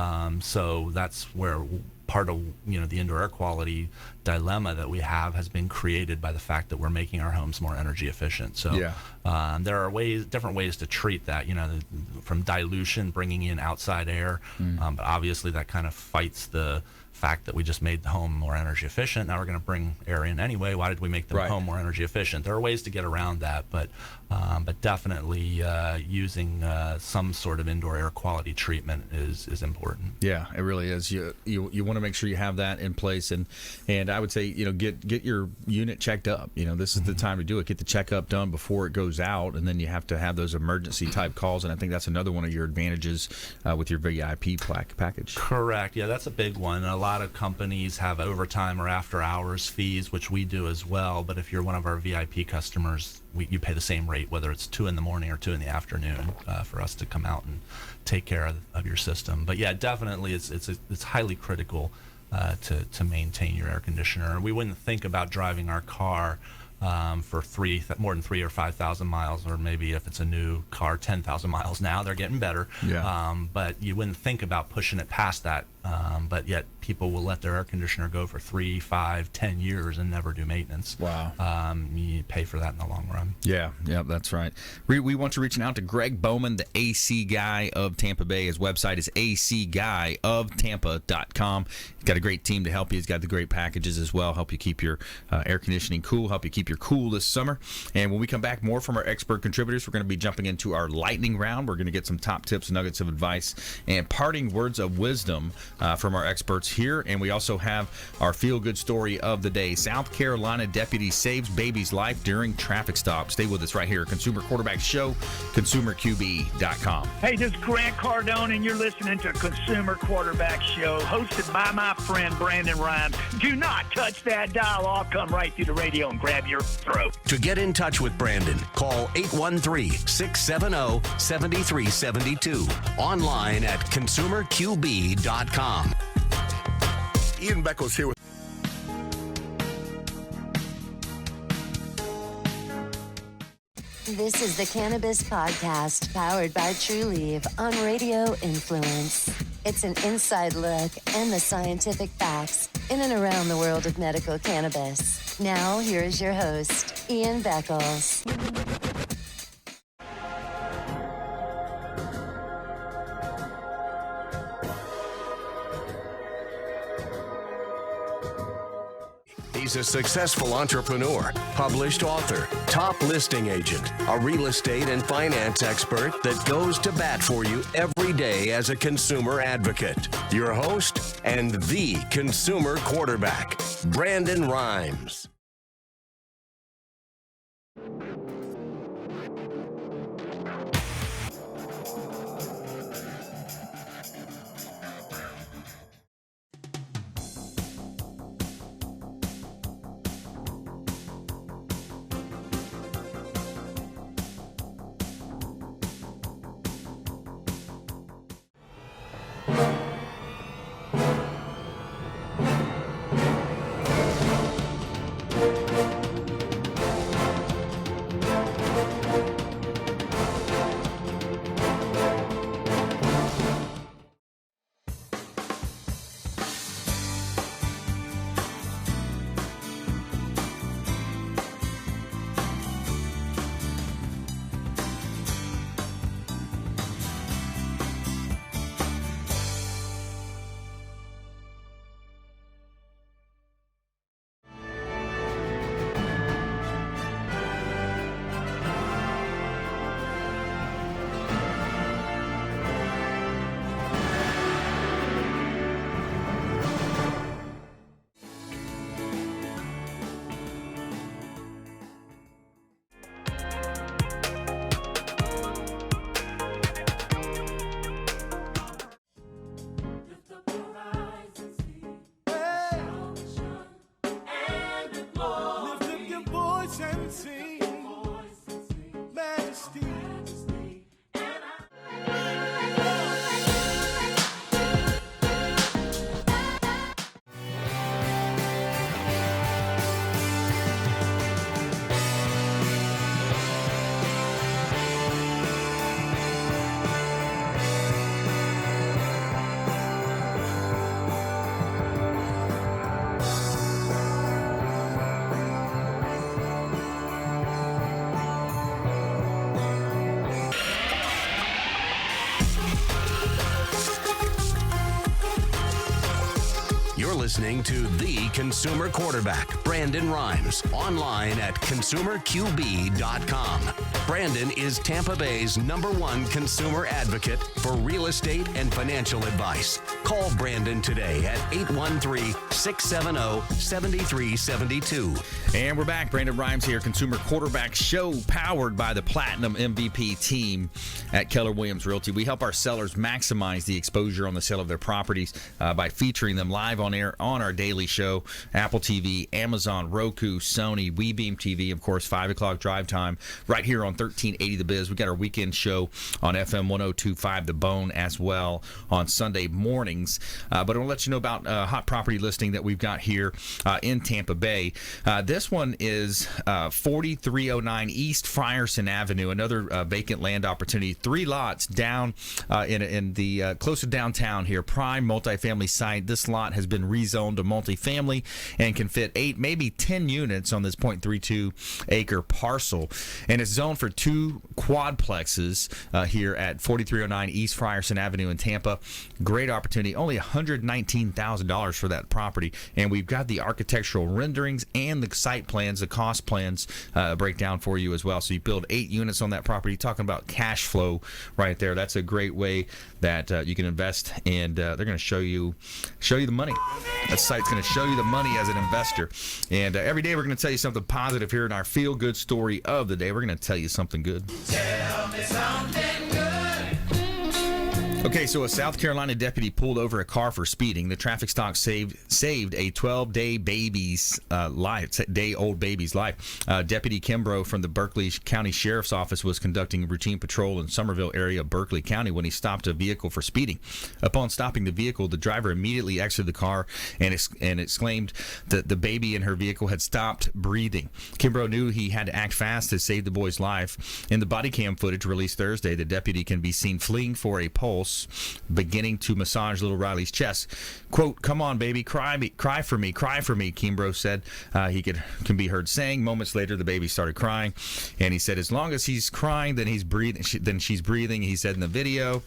So that's where part of the indoor air quality dilemma that we have has been created by the fact that we're making our homes more energy efficient. So there are different ways to treat that. From dilution, bringing in outside air, but obviously that kind of fights the fact that we just made the home more energy efficient. Now we're going to bring air in anyway. Why did we make the home more energy efficient? There are ways to get around that, but definitely using some sort of indoor air quality treatment is important. Yeah, it really is. You want to make sure you have that in place, and I would say get your unit checked up. This is the time to do it. Get the checkup done before it goes out, and then you have to have those emergency type calls. And I think that's another one of your advantages with your VIP package. Correct. Yeah, that's a big one. A lot of companies have overtime or after hours fees, which we do as well. But if you're one of our VIP customers, you pay the same rate, whether it's 2 in the morning or 2 in the afternoon, for us to come out and take care of your system. But yeah, definitely, it's highly critical to maintain your air conditioner. We wouldn't think about driving our car for more than 3,000 or 5,000 miles, or maybe if it's a new car, 10,000 miles now. They're getting better. Yeah. But you wouldn't think about pushing it past that. But yet people will let their air conditioner go for 3, 5, 10 years and never do maintenance. Wow. You pay for that in the long run. Yeah, that's right. We want you reaching out to Gregg Bowman, the AC guy of Tampa Bay. His website is acguyoftampa.com. He's got a great team to help you. He's got the great packages as well, help you keep your air conditioning cool, help you keep your cool this summer. And when we come back, more from our expert contributors. We're going to be jumping into our lightning round. We're going to get some top tips, nuggets of advice, and parting words of wisdom from our experts here. And we also have our feel-good story of the day. South Carolina deputy saves baby's life during traffic stop. Stay with us right here. Consumer Quarterback Show, ConsumerQB.com. Hey, this is Grant Cardone, and you're listening to Consumer Quarterback Show, hosted by my friend Brandon Rhymes. Do not touch that dial. I'll come right through the radio and grab your throat. To get in touch with Brandon, call 813-670-7372. Online at ConsumerQB.com. Ian Beckles here with This is the Cannabis Podcast, powered by True Leaf on Radio Influence. It's an inside look and the scientific facts in and around the world of medical cannabis. Now, here is your host, Ian Beckles. He's a successful entrepreneur, published author, top listing agent, a real estate and finance expert that goes to bat for you every day as a consumer advocate. Your host and the consumer quarterback, Brandon Rhymes. Listening to the consumer quarterback, Brandon Rhymes, online at ConsumerQB.com. Brandon is Tampa Bay's #1 consumer advocate for real estate and financial advice. Call Brandon today at 813-670-7372. And we're back. Brandon Rhymes here, Consumer Quarterback Show, powered by the Platinum MVP team at Keller Williams Realty. We help our sellers maximize the exposure on the sale of their properties by featuring them live on air on our daily show. Apple TV, Amazon, Roku, Sony, WeBeam TV, of course, 5 o'clock drive time right here on 1380 The Biz. We got our weekend show on FM 102.5 The Bone as well on Sunday mornings. But I'll let you know about a hot property listing that we've got here in Tampa Bay. This one is 4309 East Frierson Avenue, another vacant land opportunity. 3 lots down in the close to downtown here. Prime multifamily site. This lot has been rezoned to multifamily and can fit 8, maybe 10 units on this 0.32 acre parcel. And it's zoned for 2 quadplexes here at 4309 East Frierson Avenue in Tampa. Great opportunity. Only $119,000 for that property. And we've got the architectural renderings and the site plans, the cost plans breakdown for you as well. So you build 8 units on that property. Talking about cash flow right there. That's a great way that you can invest, and they're going to show you the money. That site's going to show you the money as an investor. And every day we're going to tell you something positive here in our feel-good story of the day. We're going to tell you something good. Tell me something good. Okay, so a South Carolina deputy pulled over a car for speeding. The traffic stop saved a 12-day old baby's life. Deputy Kimbrough from the Berkeley County Sheriff's Office was conducting routine patrol in Somerville area of Berkeley County when he stopped a vehicle for speeding. Upon stopping the vehicle, the driver immediately exited the car and exclaimed that the baby in her vehicle had stopped breathing. Kimbrough knew he had to act fast to save the boy's life. In the body cam footage released Thursday, the deputy can be seen fleeing for a pulse, beginning to massage little Riley's chest. Quote, "Come on, baby, cry for me, Kimbrough said. He can be heard saying. Moments later, the baby started crying, and he said, as long as he's crying, then he's breathing. Then she's breathing, he said in the video.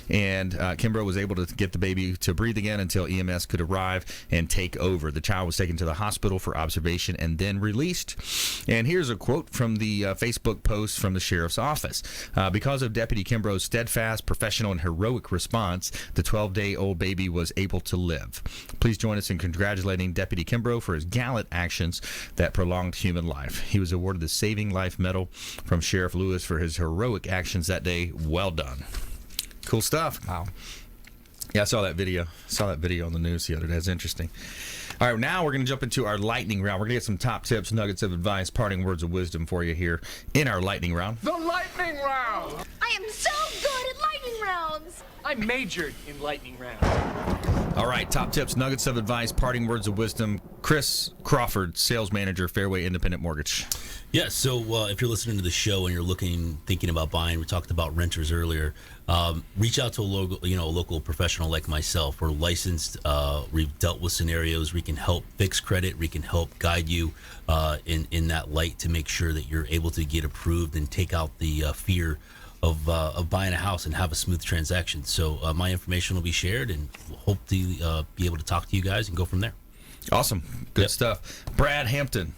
And Kimbrough was able to get the baby to breathe again until EMS could arrive and take over. The child was taken to the hospital for observation and then released. And here's a quote from the Facebook post from the sheriff's office. Because of Deputy Kimbrough's steadfast, professional, and heroic response, the 12-day-old baby was able to live. Please join us in congratulating Deputy Kimbrough for his gallant actions that prolonged human life. He was awarded the Saving Life Medal from Sheriff Lewis for his heroic actions that day. Well done." Cool stuff. Wow. Yeah, I saw that video. On the news the other day. It's interesting. All right, now we're going to jump into our lightning round. We're going to get some top tips, nuggets of advice, parting words of wisdom for you here in our lightning round. The lightning round. I am so good at lightning rounds. I majored in lightning rounds. All right, top tips, nuggets of advice, parting words of wisdom. Chris Crawford, sales manager, Fairway Independent Mortgage. Yeah, so if you're listening to the show and you're thinking about buying, we talked about renters earlier. Reach out to a local professional like myself. We're licensed. We've dealt with scenarios. We can help fix credit. We can help guide you in that light to make sure that you're able to get approved and take out the fear of buying a house and have a smooth transaction. So my information will be shared, and we'll hope to be able to talk to you guys and go from there. Awesome. Good stuff. Brad Hampton.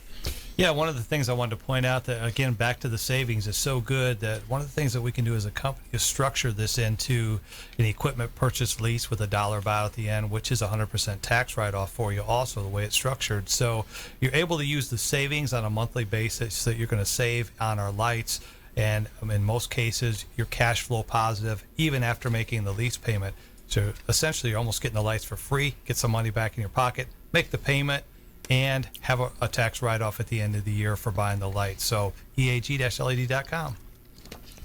Yeah, one of the things I wanted to point out that, again, back to the savings is so good that one of the things that we can do as a company is structure this into an equipment purchase lease with a dollar buyout at the end, which is 100% tax write-off for you also, the way it's structured. So you're able to use the savings on a monthly basis that you're going to save on our lights. And in most cases, you're cash flow positive even after making the lease payment. So essentially, you're almost getting the lights for free, get some money back in your pocket, make the payment, and have a tax write-off at the end of the year for buying the lights. So eag-led.com.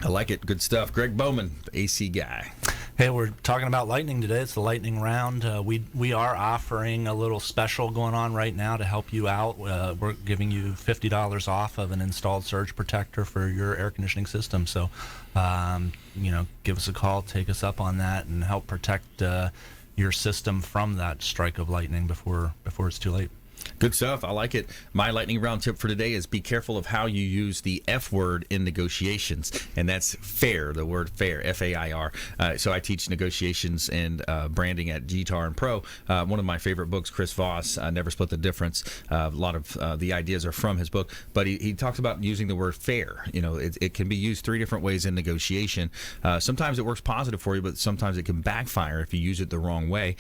I like it. Good stuff. Gregg Bowman, the AC guy. Hey, we're talking about lightning today. It's the lightning round. We are offering a little special going on right now to help you out. We're giving you $50 off of an installed surge protector for your air conditioning system. So, give us a call, take us up on that, and help protect your system from that strike of lightning before it's too late. Good stuff. I like it. My lightning round tip for today is be careful of how you use the F word in negotiations, and that's fair, the word fair, F-A-I-R. So I teach negotiations and branding at GTAR and Pro. One of my favorite books, Chris Voss, Never Split the Difference. A lot of the ideas are from his book, but he talks about using the word fair. It can be used 3 different ways in negotiation. Sometimes it works positive for you, but sometimes it can backfire if you use it the wrong way.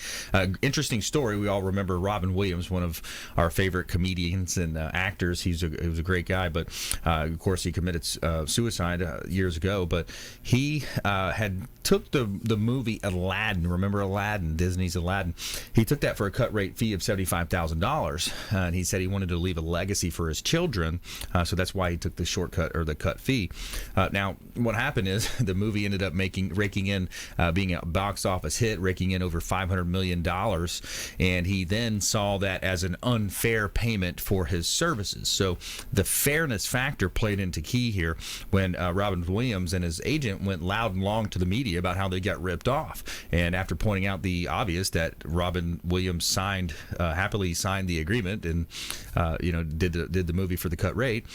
Interesting story. We all remember Robin Williams, one of our our favorite comedians and actors. He was a great guy, but of course he committed suicide years ago. But he had took the movie Aladdin. Remember Aladdin, Disney's Aladdin? He took that for a cut rate fee of $75,000, and he said he wanted to leave a legacy for his children, so that's why he took the shortcut or the cut fee. Now, what happened is the movie ended up raking in, being a box office hit, raking in over $500 million, and he then saw that as an unfair payment for his services. So the fairness factor played into key here when Robin Williams and his agent went loud and long to the media about how they got ripped off. And after pointing out the obvious that Robin Williams happily signed the agreement and did the movie for the cut rate,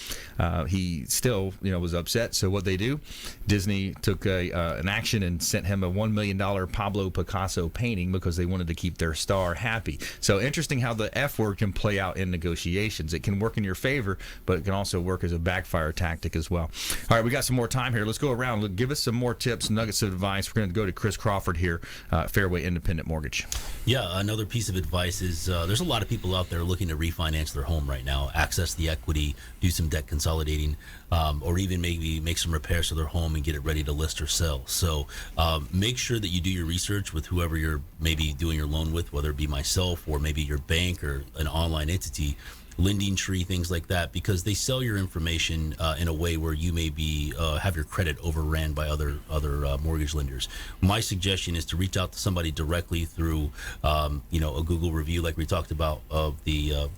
he still was upset. So what they do, Disney took an action and sent him a $1 million Pablo Picasso painting because they wanted to keep their star happy. So interesting how the F word can play out in negotiations. It can work in your favor, but it can also work as a backfire tactic as well. All right, we got some more time here. Let's go around. Give us some more tips, nuggets of advice. We're going to go to Chris Crawford here, Fairway Independent Mortgage. Yeah, another piece of advice is there's a lot of people out there looking to refinance their home right now, access the equity, do some debt consolidating, or even maybe make some repairs to their home and get it ready to list or sell. So make sure that you do your research with whoever you're maybe doing your loan with, whether it be myself or maybe your bank or an online entity, Lending Tree, things like that, because they sell your information in a way where you may be have your credit overran by other mortgage lenders. My suggestion is to reach out to somebody directly through a Google review, like we talked about, of the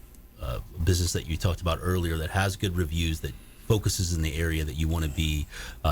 business that you talked about earlier that has good reviews, that focuses in the area that you want to be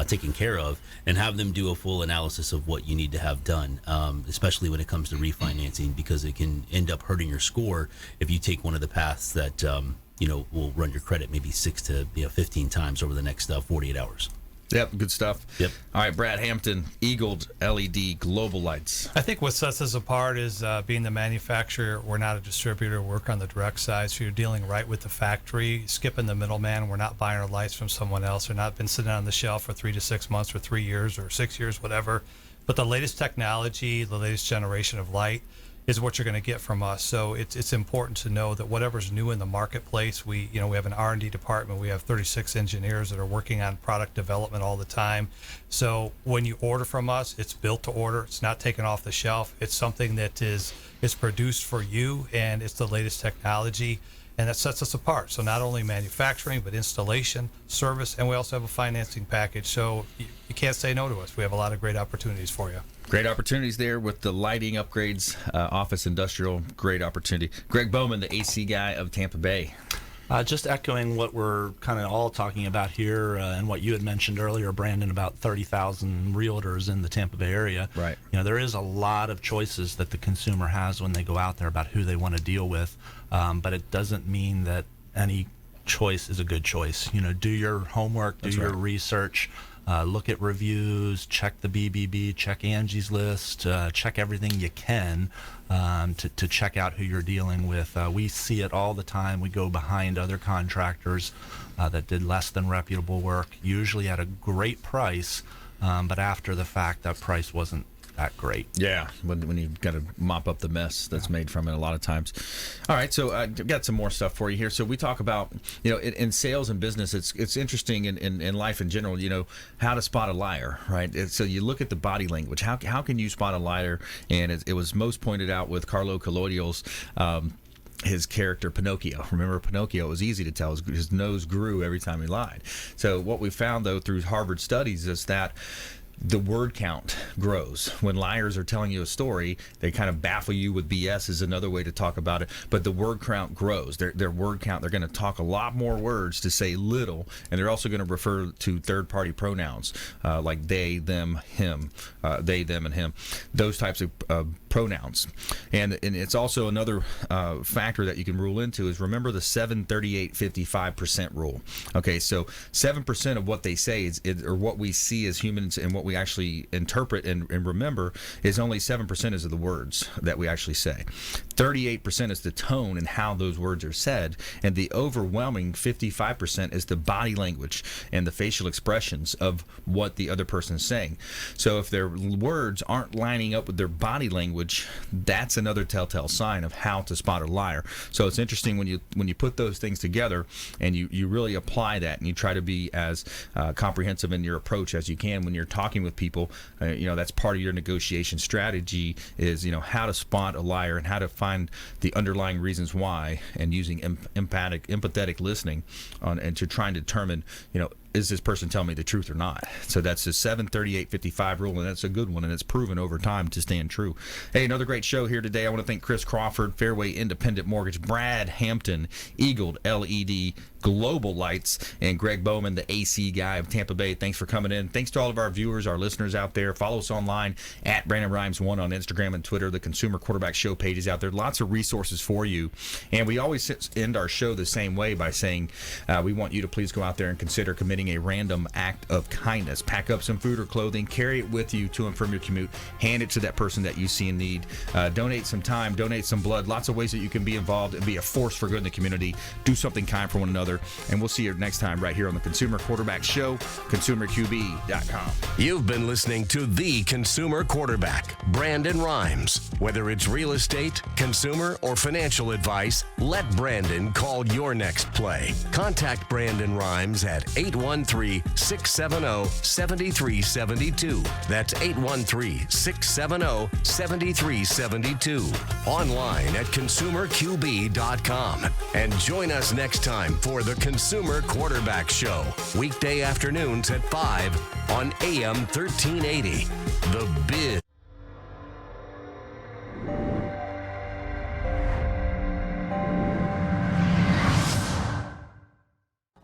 taken care of, and have them do a full analysis of what you need to have done, especially when it comes to refinancing, because it can end up hurting your score if you take one of the paths that will run your credit maybe 6 to 15 times over the next 48 hours. Yep, good stuff. Yep. All right, Brad Hampton, Eagled LED Global Lights. I think what sets us apart is being the manufacturer. We're not a distributor. We work on the direct side, so you're dealing right with the factory, skipping the middleman. We're not buying our lights from someone else. They're not been sitting on the shelf for 3 to 6 months or 3 years or 6 years, whatever. But the latest technology, the latest generation of light is what you're going to get from us. So it's important to know that whatever's new in the marketplace, we have an R&D department. We have 36 engineers that are working on product development all the time. So when you order from us, it's built to order. It's not taken off the shelf. It's something that is produced for you, and it's the latest technology. And that sets us apart. So not only manufacturing, but installation, service, and we also have a financing package. So you can't say no to us. We have a lot of great opportunities for you. Great opportunities there with the lighting upgrades, office, industrial, great opportunity. Gregg Bowman, the AC guy of Tampa Bay. Just echoing what we're kind of all talking about here, and what you had mentioned earlier, Brandon, about 30,000 realtors in the Tampa Bay area. Right. There is a lot of choices that the consumer has when they go out there about who they want to deal with, but it doesn't mean that any choice is a good choice. Do your homework, do your research. Look at reviews, check the BBB, check Angie's List, check everything you can to check out who you're dealing with. We see it all the time. We go behind other contractors that did less than reputable work, usually at a great price, but after the fact, that price wasn't that great. Yeah, when you've got to mop up the mess that's made from it a lot of times. All right, so I've got some more stuff for you here. So we talk about, in sales and business, it's interesting in life in general, how to spot a liar, right? So you look at the body language. How can you spot a liar? And it was most pointed out with Carlo Collodio's his character Pinocchio. Remember Pinocchio? It was easy to tell. His nose grew every time he lied. So what we found, though, through Harvard studies is that the word count grows. When liars are telling you a story, they kind of baffle you with BS is another way to talk about it, but the word count grows. Their word count, they're going to talk a lot more words to say little, and they're also going to refer to third-party pronouns like they, them, him, they, them, and him, those types of pronouns. And it's also another factor that you can rule into is remember the 7-38-55% rule. Okay, so 7% of what they say or what we see as humans and what we actually interpret and remember is only 7% of the words that we actually say. 38% is the tone and how those words are said, and the overwhelming 55% is the body language and the facial expressions of what the other person is saying. So if their words aren't lining up with their body language, that's another telltale sign of how to spot a liar. So it's interesting when you put those things together and you really apply that and you try to be as comprehensive in your approach as you can when you're talking with people. That's part of your negotiation strategy is how to spot a liar and how to find the underlying reasons why, and using empathetic listening and to try and determine is this person telling me the truth or not? So that's the 738-55 rule, and that's a good one, and it's proven over time to stand true. Hey, another great show here today. I want to thank Chris Crawford, Fairway Independent Mortgage, Brad Hampton, Eagle LED Global Lights, and Gregg Bowman, the AC guy of Tampa Bay. Thanks for coming in. Thanks to all of our viewers, our listeners out there. Follow us online at Brandon Rhymes 1 on Instagram and Twitter. The Consumer Quarterback Show page is out there. Lots of resources for you. And we always end our show the same way by saying we want you to please go out there and consider committing a random act of kindness. Pack up some food or clothing, carry it with you to and from your commute, hand it to that person that you see in need. Donate some time, donate some blood. Lots of ways that you can be involved and be a force for good in the community. Do something kind for one another. And we'll see you next time right here on the Consumer Quarterback Show, consumerqb.com. You've been listening to The Consumer Quarterback, Brandon Rhymes. Whether it's real estate, consumer, or financial advice, let Brandon call your next play. Contact Brandon Rhymes at 813-670-7372. That's 813-670-7372. Online at consumerqb.com. And join us next time for the Consumer Quarterback Show, weekday afternoons at 5 on AM 1380. The Biz.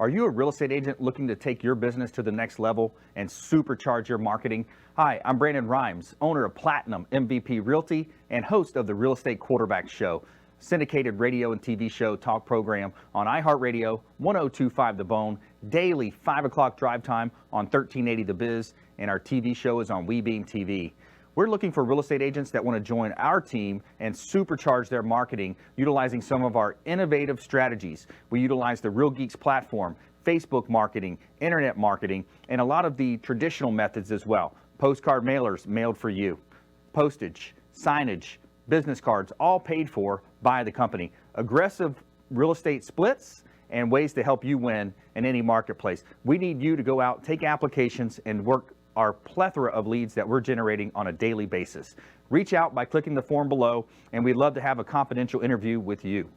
Are you a real estate agent looking to take your business to the next level and supercharge your marketing? Hi, I'm Brandon Rhymes, owner of Platinum MVP Realty and host of the Real Estate Quarterback Show, syndicated radio and TV show talk program on iHeartRadio, 1025 The Bone, daily 5 o'clock drive time on 1380 The Biz, and our TV show is on WeBeam TV. We're looking for real estate agents that want to join our team and supercharge their marketing utilizing some of our innovative strategies. We utilize the Real Geeks platform, Facebook marketing, internet marketing, and a lot of the traditional methods as well. Postcard mailers mailed for you, postage, signage, business cards, all paid for by the company. Aggressive real estate splits and ways to help you win in any marketplace. We need you to go out, take applications, and work our plethora of leads that we're generating on a daily basis. Reach out by clicking the form below, and we'd love to have a confidential interview with you.